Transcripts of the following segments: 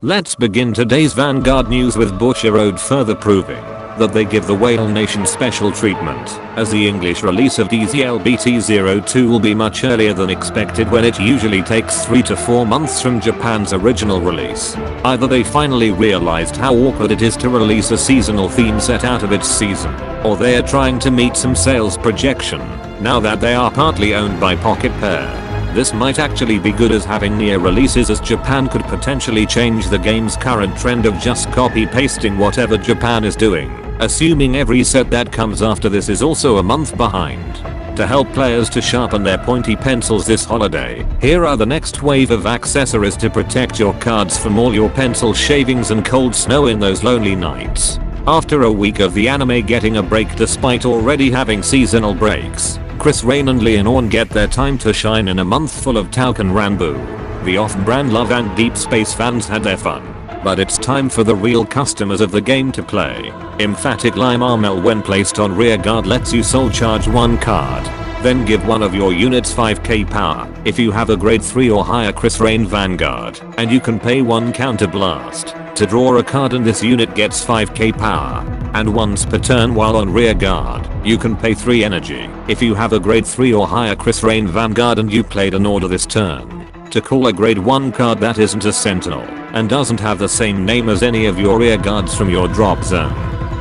Let's begin today's Vanguard news with Bushiroad further proving that they give the Whale Nation special treatment, as the English release of DZLBT02 will be much earlier than expected when it usually takes 3 to 4 months from Japan's original release. Either they finally realized how awkward it is to release a seasonal theme set out of its season, or they are trying to meet some sales projection, now that they are partly owned by Pocket Pair. This might actually be good as having near releases, as Japan could potentially change the game's current trend of just copy pasting whatever Japan is doing, assuming every set that comes after this is also a month behind. To help players to sharpen their pointy pencils this holiday, here are the next wave of accessories to protect your cards from all your pencil shavings and cold snow in those lonely nights. After a week of the anime getting a break despite already having seasonal breaks, Krysrain and Lianorn get their time to shine in a month full of Tauken Ranbu. The off-brand love and Deep Space fans had their fun, but it's time for the real customers of the game to play. Emphatic Lime Armel when placed on rear guard lets you soul charge one card, then give one of your units 5k power if you have a grade 3 or higher Krysrain Vanguard, and you can pay 1 counter blast to draw a card, and this unit gets 5k power. And once per turn while on rear guard, you can pay 3 energy if you have a grade 3 or higher Krysrain Vanguard and you played an order this turn to call a grade 1 card that isn't a sentinel and doesn't have the same name as any of your rear guards from your drop zone.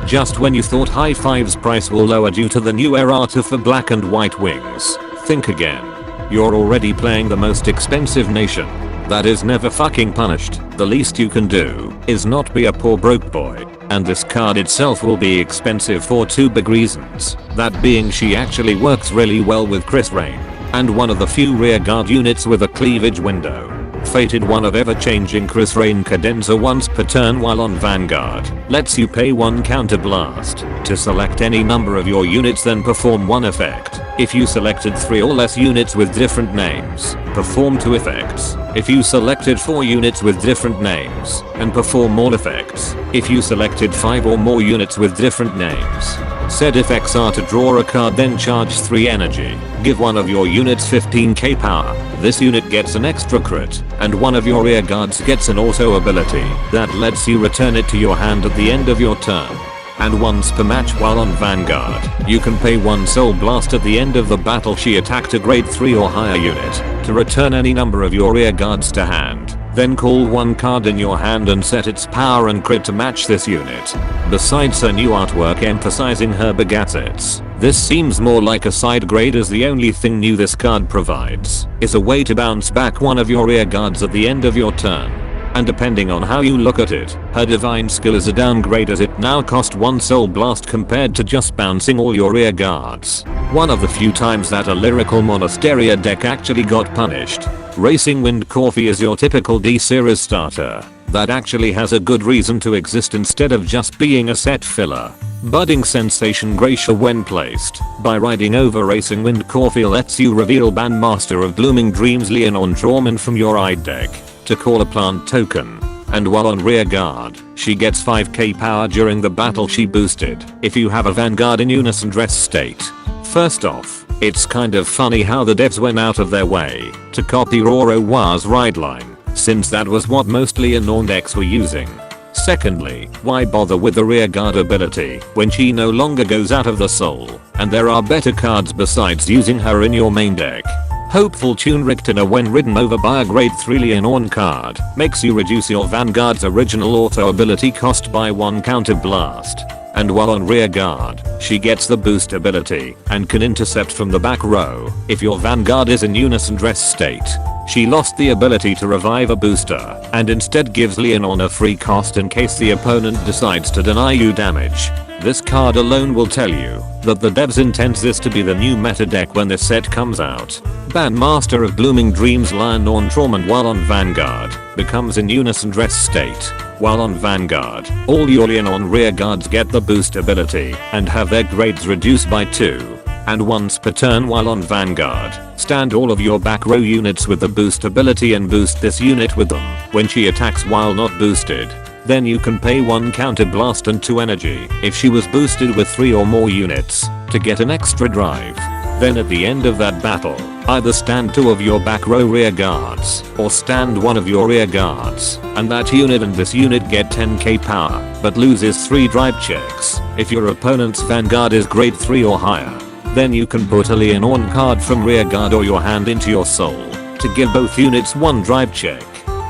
Just when you thought High Five's price will lower due to the new errata for black and white wings, think again. You're already playing the most expensive nation that is never fucking punished. The least you can do is not be a poor broke boy. And this card itself will be expensive for 2 big reasons. That being, she actually works really well with Krysrain, and one of the few rear guard units with a cleavage window. Fated one of ever-changing Krysrain cadenza once per turn while on Vanguard lets you pay 1 counter blast to select any number of your units, then perform 1 effect. If you selected 3 or less units with different names, perform 2 effects. If you selected 4 units with different names, and perform more effects. If you selected 5 or more units with different names, said effects are to draw a card then charge 3 energy, give one of your units 15k power, this unit gets an extra crit, and one of your rear guards gets an auto ability that lets you return it to your hand at the end of your turn. And once per match while on Vanguard, you can pay 1 soul blast at the end of the battle she attacked a grade 3 or higher unit to return any number of your rear guards to hand. Then call 1 card in your hand and set its power and crit to match this unit. Besides her new artwork emphasizing her big assets, this seems more like a side grade, as the only thing new this card provides is a way to bounce back one of your rear guards at the end of your turn. And depending on how you look at it, her divine skill is a downgrade, as it now costs 1 soul blast compared to just bouncing all your rear guards. One of the few times that a lyrical Monasteria deck actually got punished. Racing Wind Coffee is your typical D-series starter that actually has a good reason to exist instead of just being a set filler. Budding Sensation Gracia when placed by riding over Racing Wind Coffee lets you reveal Bandmaster of Blooming Dreams Lianorn Drawman from your eye deck to call a plant token, and while on rear guard, she gets 5k power during the battle she boosted if you have a Vanguard in unison dress state. First off, it's kind of funny how the devs went out of their way to copy Rorowa's ride line, since that was what most Lianorn decks were using. Secondly, why bother with the rear guard ability when she no longer goes out of the soul, and there are better cards besides using her in your main deck. Hopeful Tune Rictina when ridden over by a grade 3 Lianorn card makes you reduce your Vanguard's original auto ability cost by 1 counter blast. And while on rear guard, she gets the boost ability and can intercept from the back row if your Vanguard is in unison dress state. She lost the ability to revive a booster and instead gives Lianorn a free cost in case the opponent decides to deny you damage. This card alone will tell you that the devs intends this to be the new meta deck when this set comes out. Bandmaster of Blooming Dreams Lianorn Drawman while on Vanguard becomes in unison dress state. While on Vanguard, all your Lianorn rear guards get the boost ability and have their grades reduced by 2. And once per turn while on Vanguard, stand all of your back row units with the boost ability and boost this unit with them when she attacks while not boosted. Then you can pay 1 counter blast and 2 energy if she was boosted with 3 or more units to get an extra drive. Then at the end of that battle, either stand 2 of your back row rear guards, or stand 1 of your rear guards, and that unit and this unit get 10k power, but loses 3 drive checks. If your opponent's Vanguard is grade 3 or higher, then you can put a Lianorn card from rear guard or your hand into your soul, to give both units 1 drive check.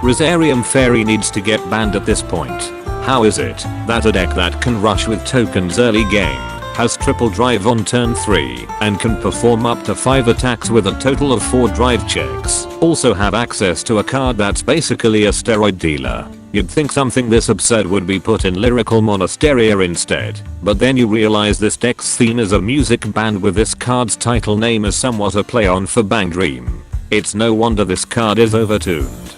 Rosarium Fairy needs to get banned at this point. How is it that a deck that can rush with tokens early game, has triple drive on turn 3, and can perform up to 5 attacks with a total of 4 drive checks, also have access to a card that's basically a steroid dealer? You'd think something this absurd would be put in Lyrical Monasteria instead, but then you realize this deck's theme is a music band with this card's title name as somewhat a play on for Bang Dream. It's no wonder this card is overtuned.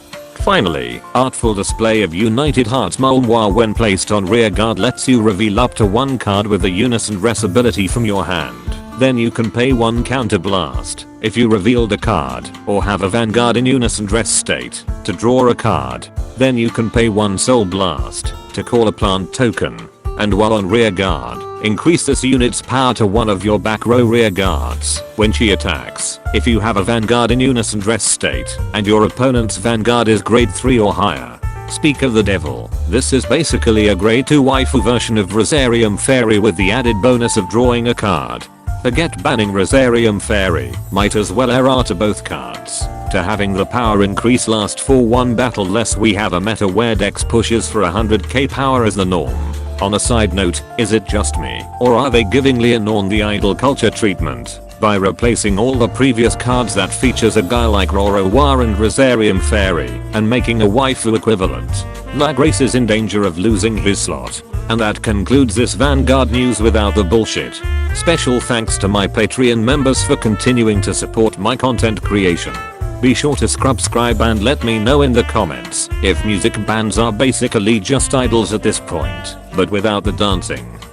Finally, artful display of United Hearts Molwa when placed on rear guard lets you reveal up to 1 card with the Unison Dress ability from your hand. Then you can pay 1 counter blast if you revealed a card or have a Vanguard in Unison Dress state to draw a card. Then you can pay 1 soul blast to call a plant token. And while on rear guard, increase this unit's power to 1 of your back row rear guards when she attacks. If you have a Vanguard in Unison Dress state and your opponent's Vanguard is grade 3 or higher. Speak of the devil, this is basically a grade 2 waifu version of Rosarium Fairy with the added bonus of drawing a card. Forget banning Rosarium Fairy, might as well errata both cards. To having the power increase last for 1 battle less we have a meta where Dex pushes for 100k power as the norm. On a side note, is it just me, or are they giving Lianorn the idol culture treatment by replacing all the previous cards that features a guy like Rorowar and Rosarium Fairy and making a waifu equivalent? Grace is in danger of losing his slot. And that concludes this Vanguard news without the bullshit. Special thanks to my Patreon members for continuing to support my content creation. Be sure to subscribe and let me know in the comments if music bands are basically just idols at this point, but without the dancing.